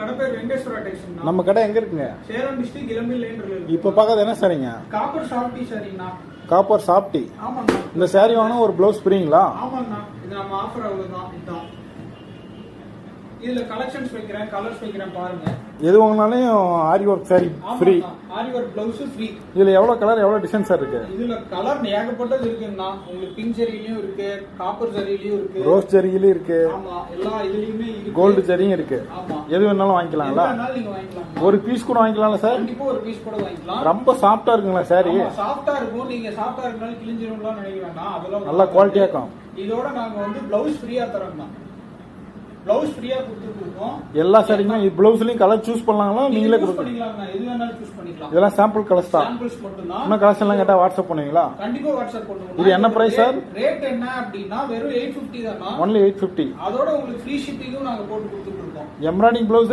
கடை பேர் வெங்கடேஸ்வரா டெக்ஸ்டைல்ஸ். நம்ம கடை எங்க இருக்குங்க? சேலம் டிஸ்ட்ரிக்ட் இளம்பில் லைன் இருக்கு. இப்ப பார்க்கறது என்ன சாரிங்க? காப்பர் சாஃப்டி சாரிங்கண்ணா. Copper softy. ஆமாங்க. இந்த சாரி வாங்கினா ஒரு ப்ளவுஸ் ஃப்ரீங்களா? ஆமாங்கண்ணா. இது நம்ம ஆஃபர் அவ்வளவுதான். இதுதான். இதுல கலெக்ஷன்ஸ் வைக்கிறேன், கலர்ஸ் வைக்கிறேன் பாருங்க. எது வாங்கினாலும் ஆரி ஒர்க் சாரி ஃப்ரீ. ஆரி ஒர்க் ப்ளவுஸ் ஃப்ரீ. இதுல எவ்வளவு கலர் எவ்வளவு டிசைன் சார் இருக்கு? இதுல கலர் ஏகப்பட்டது இருக்குங்கண்ணா. உங்களுக்கு பிங்க் ஜரியிலயும் இருக்கு, காப்பர் ஜரியிலயும் இருக்கு, ரோஸ் ஜரியிலயும் இருக்கு. ஆமா, எல்லா இதுலயுமே இருக்கு. கோல்டு ஜரியும் இருக்கு. ஆமா, எது வேணாலும் வாங்கிக்கலாம்ல? எது வேணாலும் நீங்க வாங்கிக்கலாம். ஒரு பீஸ் கூட வாங்கிக்கலாம்ல சார்? கண்டிப்பா ஒரு பீஸ் கூட வாங்கிக்கலாம். ரொம்ப சாஃப்ட்டா இருக்குங்களா சாரி? சாஃப்ட்டா இருக்கும். நீங்க சாஃப்ட்டா இருக்கனால கிழிஞ்சிரும்லாம் நினைக்க வேண்டாம். அதெல்லாம் நல்ல குவாலிட்டியா இருக்கும். இதோட நாங்க வந்து ப்ளவுஸ் ஃப்ரீயா தரோம்னா. ப்ளவுஸ் ஃப்ரீயா கொடுத்துருக்கோம். எல்லா சாரிக்குமே ப்ளவுஸ்லயும் கலர் சூஸ் பண்ணலாங்களா? நீங்களே பண்ணிக்கலாம். எது வேணாலும் சூஸ் பண்ணிக்கலாம். இதெல்லாம் சாம்பிள் கலர்ஸ் தான். சாம்பிள்ஸ் மட்டும் தான். இன்னும் கலெக்ஷன் எல்லாம் கேட்டா வாட்ஸ்அப் பண்ணுவீங்களா? கண்டிப்பா வாட்ஸ்அப் பண்ணுவோம். இது என்ன பிரைஸ் சார்? ரேட் என்ன அப்படின்னா வெறும் 850 தானா. ஒன்லி 850. அதோட உங்களுக்கு ஃப்ரீ ஷிப்பிங்கும் நாங்க போட்டு கொடுத்துட்டு இருக்கோம். Embroidering blouse